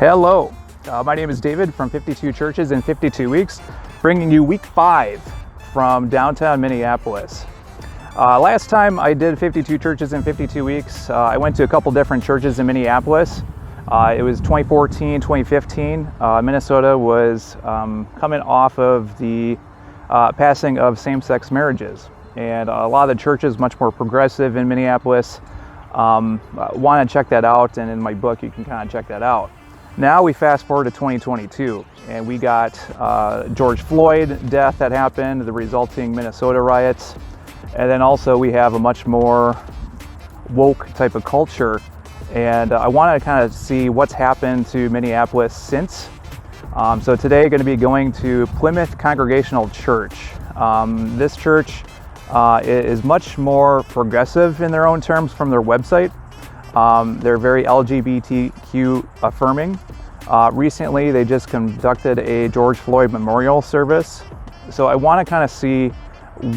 Hello, my name is David from 52 Churches in 52 Weeks, bringing you week 5 from downtown Minneapolis. Last time I did 52 Churches in 52 Weeks, I went to a couple different churches in Minneapolis. It was 2014, 2015. Minnesota was coming off of the passing of same-sex marriages, and a lot of the churches much more progressive in Minneapolis. Want to check that out, and in my book you can kind of check that out. Now we fast forward to 2022, and we got George Floyd death that happened, the resulting Minnesota riots, and then also we have a much more woke type of culture. And I want to kind of see what's happened to Minneapolis since. So today I'm going to be going to Plymouth Congregational Church. This church is much more progressive in their own terms from their website. They're very LGBTQ affirming. Recently, they just conducted a George Floyd Memorial service. So I want to kind of see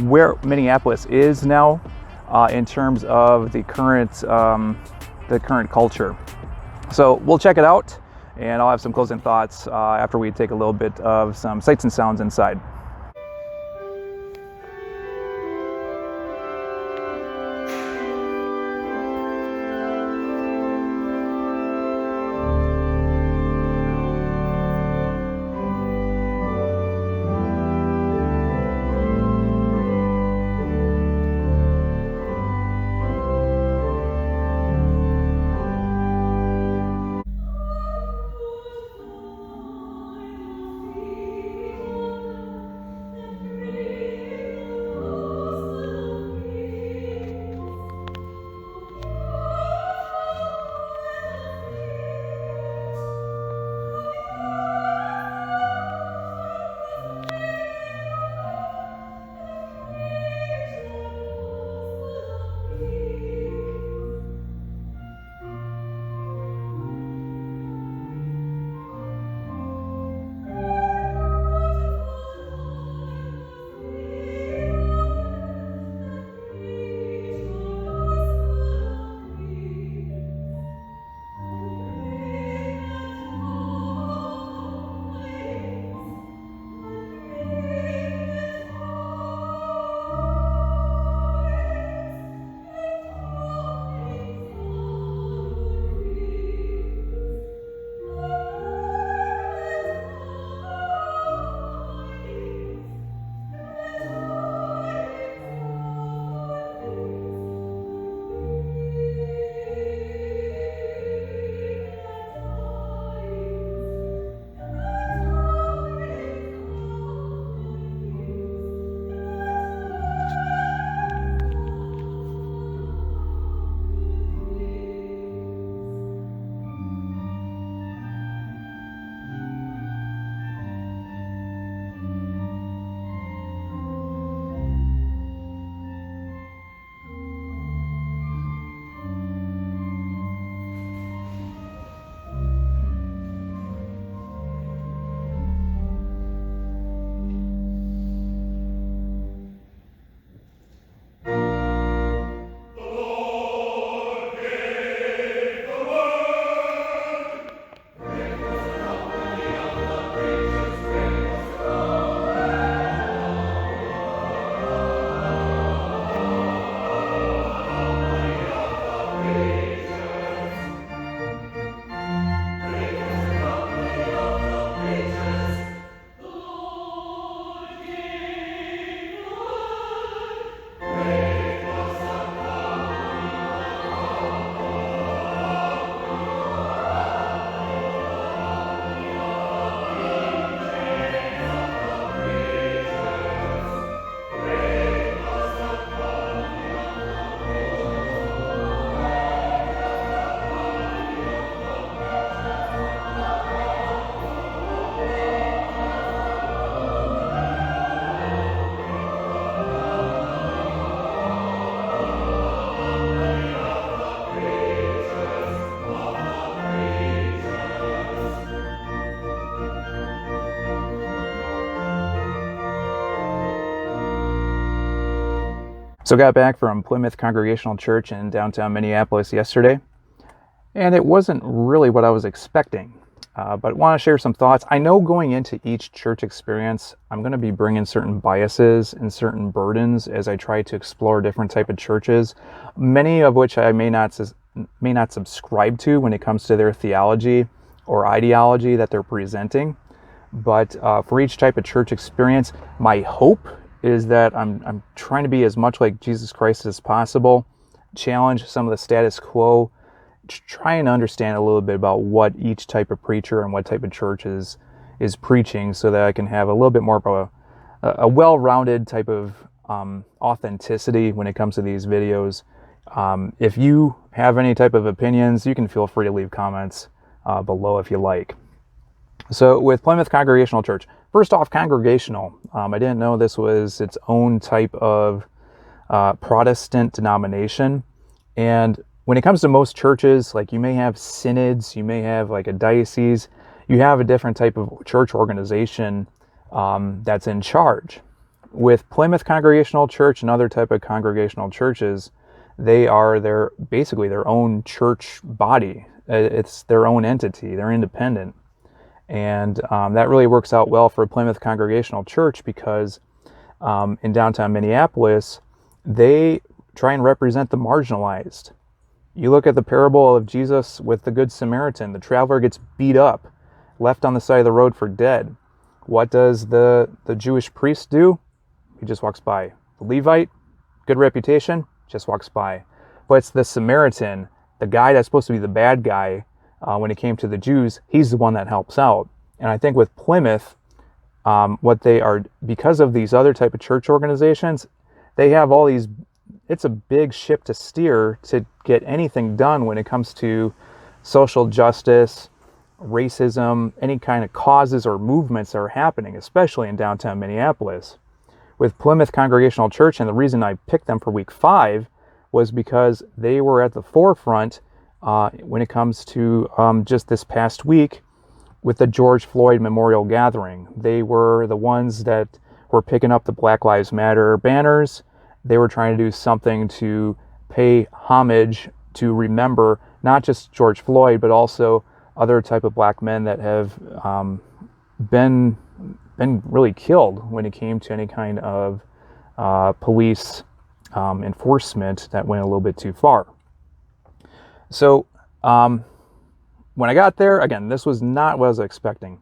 where Minneapolis is now in terms of the current culture. So we'll check it out, and I'll have some closing thoughts after we take a little bit of some sights and sounds inside. So got back from Plymouth Congregational Church in downtown Minneapolis yesterday, and it wasn't really what I was expecting, but want to share some thoughts. I know going into each church experience, I'm going to be bringing certain biases and certain burdens as I try to explore different type of churches, many of which I may not subscribe to when it comes to their theology or ideology that they're presenting. But for each type of church experience, my hope is that I'm trying to be as much like Jesus Christ as possible, challenge some of the status quo, trying to understand a little bit about what each type of preacher and what type of church is preaching, so that I can have a little bit more of a well-rounded type of authenticity when it comes to these videos. If you have any type of opinions, you can feel free to leave comments below if you like. So with Plymouth Congregational Church, first off, congregational. I didn't know this was its own type of Protestant denomination. And when it comes to most churches, like you may have synods, you may have like a diocese, you have a different type of church organization that's in charge. With Plymouth Congregational Church and other type of congregational churches, they are basically their own church body. It's their own entity. They're independent. And that really works out well for Plymouth Congregational Church because in downtown Minneapolis, they try and represent the marginalized. You look at the parable of Jesus with the Good Samaritan. The traveler gets beat up, left on the side of the road for dead. What does the Jewish priest do? He just walks by. The Levite, good reputation, just walks by. But it's the Samaritan, the guy that's supposed to be the bad guy, when it came to the Jews, he's the one that helps out. And I think with Plymouth, what they are, because of these other type of church organizations, they have all these, it's a big ship to steer to get anything done when it comes to social justice, racism, any kind of causes or movements that are happening, especially in downtown Minneapolis. With Plymouth Congregational Church, and the reason I picked them for week 5 was because they were at the forefront when it comes to just this past week with the George Floyd Memorial Gathering. They were the ones that were picking up the Black Lives Matter banners. They were trying to do something to pay homage, to remember not just George Floyd, but also other type of black men that have been really killed when it came to any kind of police enforcement that went a little bit too far. So when I got there, again, this was not what I was expecting.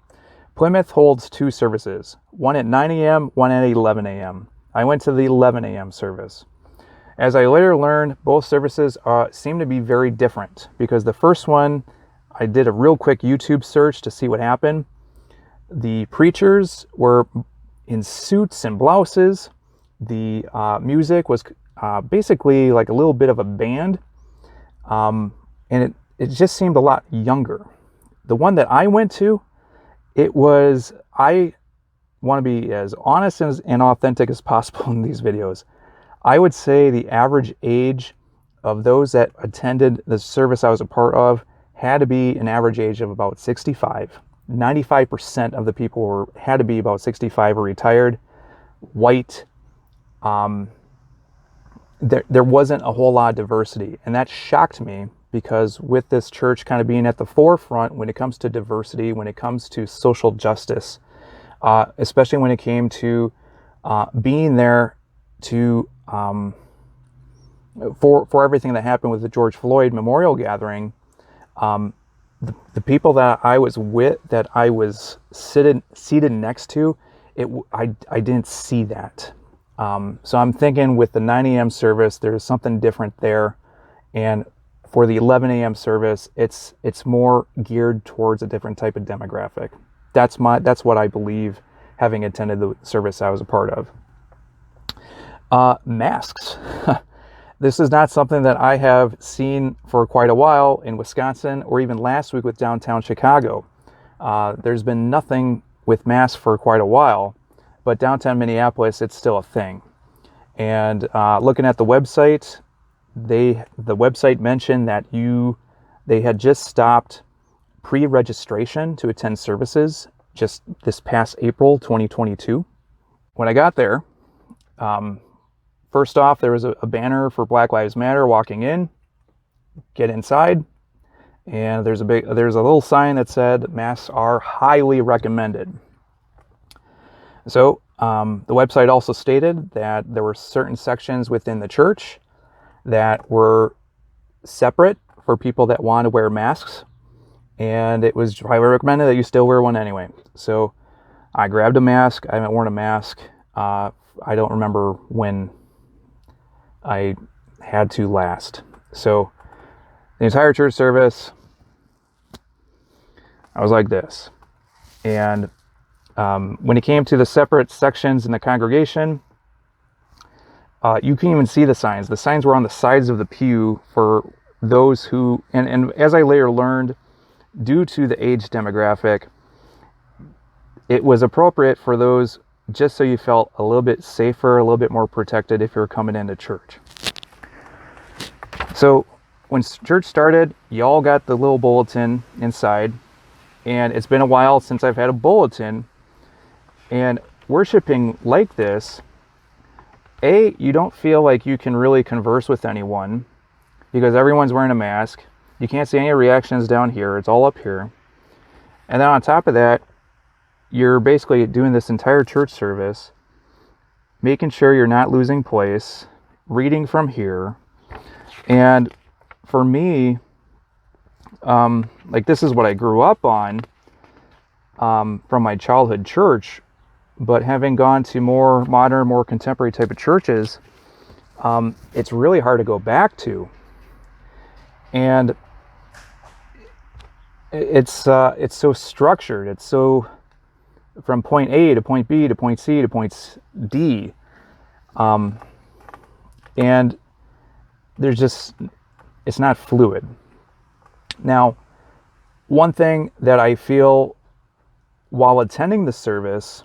Plymouth holds 2 services, one at 9 a.m., one at 11 a.m. I went to the 11 a.m. service. As I later learned, both services seem to be very different, because the first one, I did a real quick YouTube search to see what happened. The preachers were in suits and blouses. The music was basically like a little bit of a band. And it just seemed a lot younger. The one that I went to, I want to be as honest and authentic as possible in these videos. I would say the average age of those that attended the service I was a part of had to be an average age of about 65. 95% of the people had to be about 65 or retired, white. There wasn't a whole lot of diversity, and that shocked me, because with this church kind of being at the forefront when it comes to diversity, when it comes to social justice, especially when it came to being there to for everything that happened with the George Floyd Memorial Gathering, the people that I was with, that I was seated next to, I didn't see that. So I'm thinking with the 9 a.m. service, there's something different there. And for the 11 a.m. service, it's more geared towards a different type of demographic. That's what I believe, having attended the service I was a part of. Masks. This is not something that I have seen for quite a while in Wisconsin, or even last week with downtown Chicago. There's been nothing with masks for quite a while, but downtown Minneapolis, it's still a thing. And looking at the website, the website mentioned that they had just stopped pre-registration to attend services just this past April 2022. When I got there, First off, there was a banner for Black Lives Matter walking in. Get inside, and there's a little sign that said masks are highly recommended. So the website also stated that there were certain sections within the church that were separate for people that want to wear masks, and it was highly recommended that you still wear one anyway. So I grabbed a mask. I haven't worn a mask. I don't remember when I had to last. So the entire church service, I was like this. And when it came to the separate sections in the congregation, you can even see the signs. The signs were on the sides of the pew for those who, and as I later learned, due to the age demographic, it was appropriate for those just so you felt a little bit safer, a little bit more protected if you were coming into church. So when church started, y'all got the little bulletin inside, and it's been a while since I've had a bulletin. And worshiping like this, you don't feel like you can really converse with anyone because everyone's wearing a mask. You can't see any reactions down here. It's all up here. And then on top of that, you're basically doing this entire church service, making sure you're not losing place, reading from here. And for me, like this is what I grew up on from my childhood church, but having gone to more modern, more contemporary type of churches, it's really hard to go back to. And it's so structured. It's so from point A to point B to point C to point D. And there's just, it's not fluid. Now, one thing that I feel while attending the service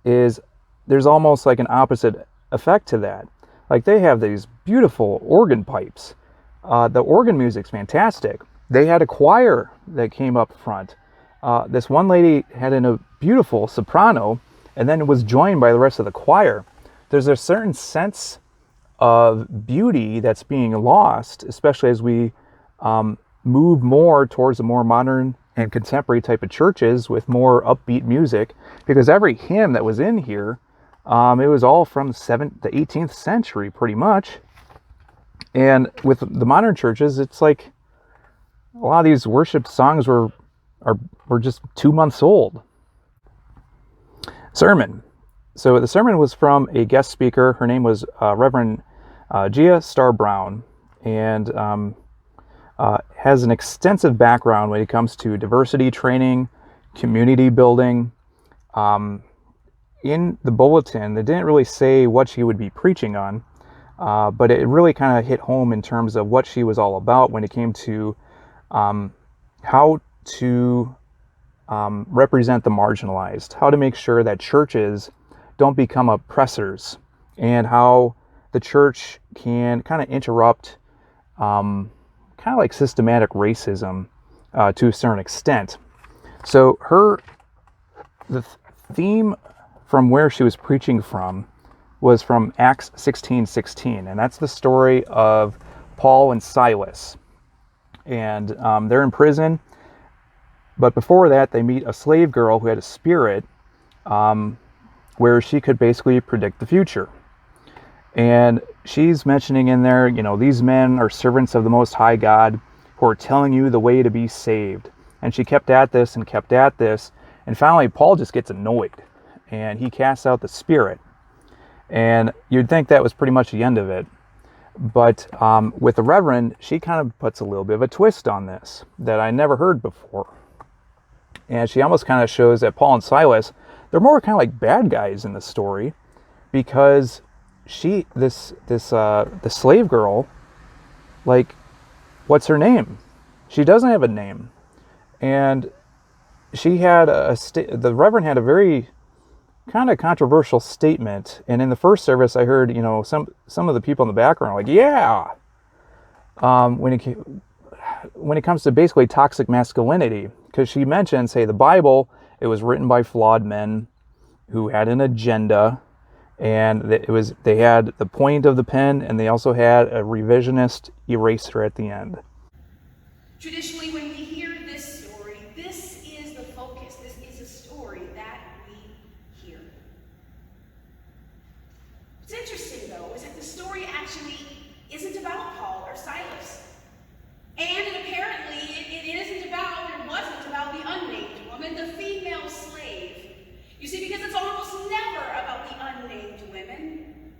is there's almost like an opposite effect to that. Like they have these beautiful organ pipes. The organ music's fantastic. They had a choir that came up front. This one lady had a beautiful soprano and then was joined by the rest of the choir. There's a certain sense of beauty that's being lost, especially as we move more towards the more modern and contemporary type of churches with more upbeat music, because every hymn that was in here, it was all from the 18th century pretty much. And with the modern churches, it's like a lot of these worship songs were just 2 months old. Sermon. So the sermon was from a guest speaker. Her name was Reverend Gia Starr Brown, and has an extensive background when it comes to diversity training, community building. In the bulletin, they didn't really say what she would be preaching on, but it really kind of hit home in terms of what she was all about when it came to how to represent the marginalized, how to make sure that churches don't become oppressors, and how the church can kind of interrupt kind of like systematic racism to a certain extent. So the theme from where she was preaching from was from Acts 16:16, and that's the story of Paul and Silas. And they're in prison, but before that they meet a slave girl who had a spirit where she could basically predict the future. And she's mentioning in there, these men are servants of the Most High God who are telling you the way to be saved. And she kept at this and kept at this. And finally, Paul just gets annoyed and he casts out the spirit. And you'd think that was pretty much the end of it. But with the Reverend, she kind of puts a little bit of a twist on this that I never heard before. And she almost kind of shows that Paul and Silas, they're more kind of like bad guys in the story, because the slave girl, like, what's her name? She doesn't have a name. And she had the Reverend had a very kind of controversial statement. And in the first service, I heard, some of the people in the background like, yeah, when it comes to basically toxic masculinity, because she mentions, hey, the Bible, it was written by flawed men who had an agenda, And they had the point of the pen, and they also had a revisionist eraser at the end. Traditionally, when we hear this story, this is the focus. This is a story that we hear. What's interesting, though, is that the story actually isn't about Paul or Silas. And apparently, it isn't about, or wasn't about the unnamed woman, the female slave. You see, because it's almost never about the unnamed women.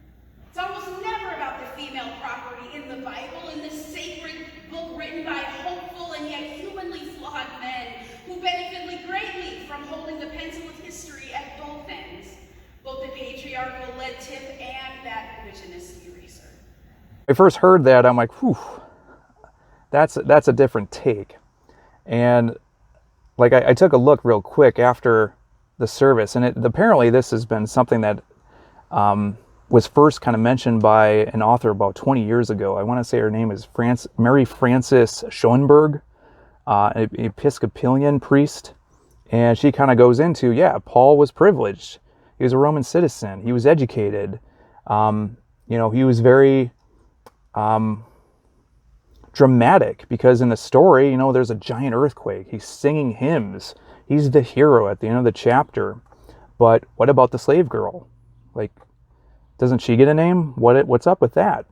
It's almost never about the female property in the Bible, in this sacred book written by hopeful and yet humanly flawed men who benefited greatly from holding the pencil of history at both ends, both the patriarchal lead tip and that revisionist eraser. When I first heard that, I'm like, whew, that's a different take. And like I took a look real quick after the service, and apparently this has been something that was first kind of mentioned by an author about 20 years ago. I want to say her name is Mary Frances Schoenberg, an Episcopalian priest. And she kind of goes into, yeah, Paul was privileged. He was a Roman citizen. He was educated. He was very dramatic, because in the story, there's a giant earthquake. He's singing hymns. He's the hero at the end of the chapter. But what about the slave girl? Like, doesn't she get a name? What's up with that?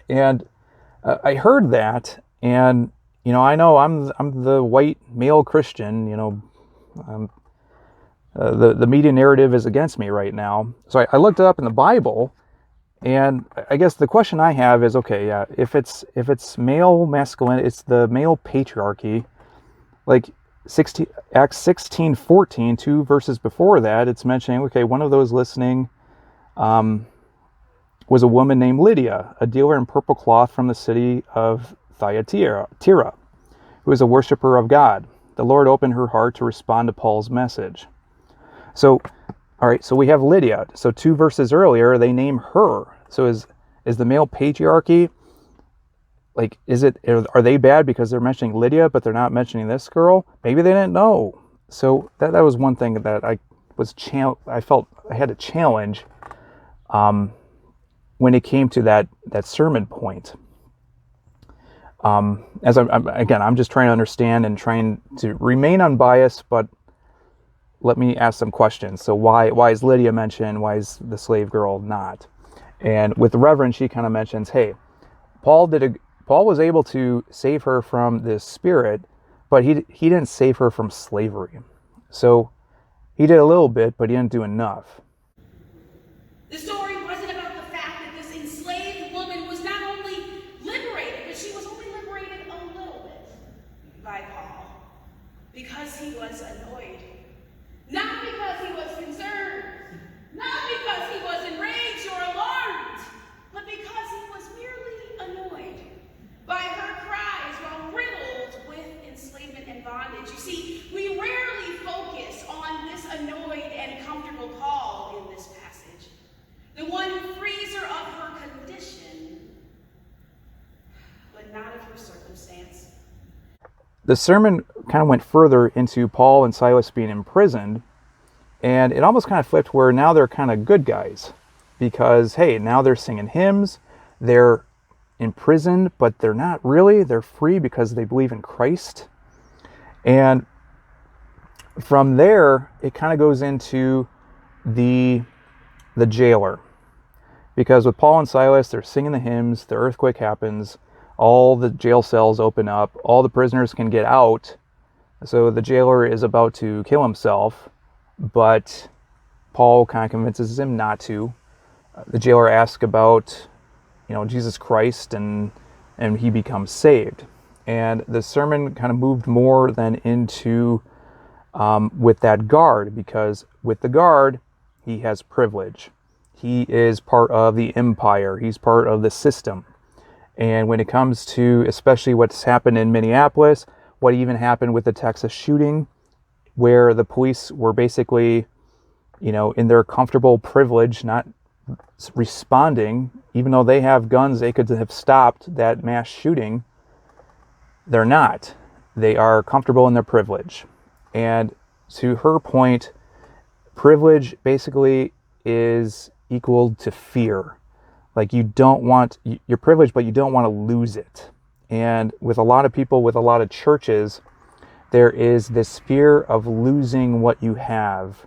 And I heard that, and I know I'm the white male Christian. The media narrative is against me right now. So I looked it up in the Bible, and I guess the question I have is, okay, yeah, if it's male masculine, it's the male patriarchy, like Acts 16:14, 2 verses before that, it's mentioning, okay, one of those listening was a woman named Lydia, a dealer in purple cloth from the city of Thyatira, who was a worshiper of God. The Lord opened her heart to respond to Paul's message. So, all right, so we have Lydia. So 2 verses earlier, they name her. So is the male patriarchy, like, are they bad because they're mentioning Lydia, but they're not mentioning this girl? Maybe they didn't know. So that was one thing that I felt I had to challenge when it came to that sermon point. As I'm just trying to understand and trying to remain unbiased, but let me ask some questions. So why is Lydia mentioned? Why is the slave girl not? And with the Reverend, she kind of mentions, hey, Paul was able to save her from this spirit, but he didn't save her from slavery. So he did a little bit, but he didn't do enough. The story wasn't about the fact that this enslaved woman was not only liberated, but she was only liberated a little bit by Paul, because he was annoyed. Not because he was concerned, not because he was enraged or alarmed, but because he was merely annoyed by her cries while riddled with enslavement and bondage. You see, we rarely focus on this annoyed and comfortable Paul in this passage, the one who frees her of her condition, but not of her circumstance. The sermon kind of went further into Paul and Silas being imprisoned, and it almost kind of flipped where now they're kind of good guys, because, hey, now they're singing hymns, they're imprisoned, but they're not really. They're free because they believe in Christ. And from there, it kind of goes into the jailer. Because with Paul and Silas, they're singing the hymns, the earthquake happens, all the jail cells open up, all the prisoners can get out. So the jailer is about to kill himself, but Paul kind of convinces him not to. The jailer asks about, Jesus Christ, and he becomes saved. And the sermon kind of moved more than into with that guard, because with the guard, he has privilege. He is part of the empire. He's part of the system. And when it comes to especially what's happened in Minneapolis, what even happened with the Texas shooting, where the police were basically, in their comfortable privilege, not responding, even though they have guns, they could have stopped that mass shooting. They're not. They are comfortable in their privilege. And to her point, privilege basically is equal to fear. Like, you don't want, you're privileged, but you don't want to lose it. And with a lot of people, with a lot of churches, there is this fear of losing what you have,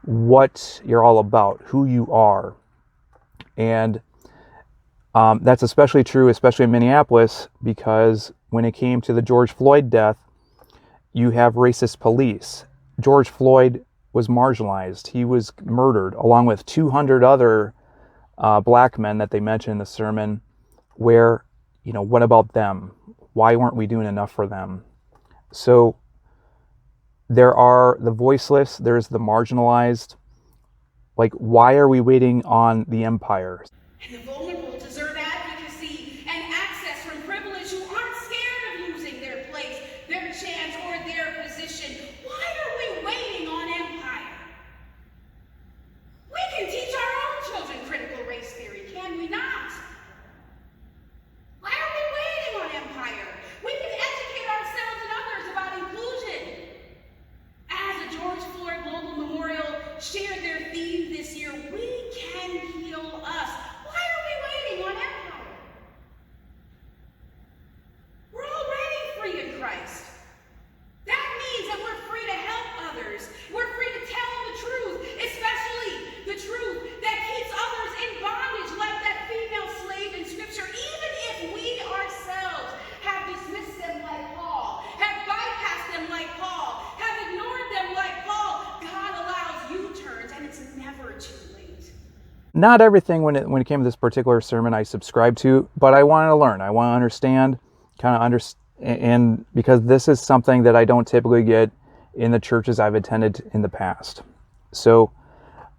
what you're all about, who you are. And that's especially true, especially in Minneapolis, because when it came to the George Floyd death, you have racist police. George Floyd was marginalized. He was murdered along with 200 other black men that they mentioned in the sermon, where, what about them? Why weren't we doing enough for them? So there are the voiceless, there's the marginalized. Like, why are we waiting on the empire? And the vulnerable deserve advocacy and access from privilege who aren't scared of losing their place, their chance, or their position. Why are we waiting on empire? We can teach our own children critical race theory, can we not? Why are we waiting on empire? We can educate ourselves and others about inclusion. As a George Floyd Memorial shared their theme this year, we can heal us. Why are we waiting on empire? We're already free in Christ. That means that we're free to help others. We're free to tell the truth, especially the truth that keeps others in bondage, like that female slave in Scripture, even if we ourselves have dismissed them like Paul, have bypassed them like Paul, have ignored them like Paul. God allows U-turns, and it's never too late. Not everything when it came to this particular sermon I subscribed to, but I want to learn. I want to understand, and because this is something that I don't typically get in the churches I've attended in the past. So,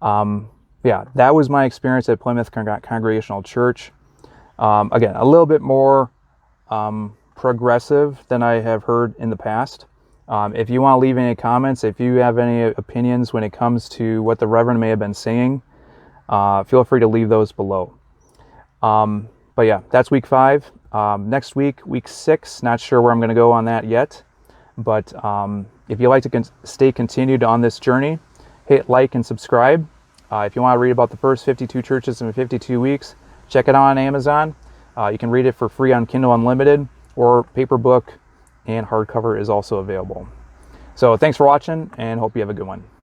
that was my experience at Plymouth Congregational Church. Again, a little bit more progressive than I have heard in the past. If you want to leave any comments, if you have any opinions when it comes to what the Reverend may have been saying, feel free to leave those below. But yeah, that's week 5. Next week, week 6, not sure where I'm going to go on that yet. But if you'd like to stay continued on this journey, hit like and subscribe. If you want to read about the first 52 churches in 52 weeks, check it out on Amazon. You can read it for free on Kindle Unlimited, or paper book and hardcover is also available. So thanks for watching, and hope you have a good one.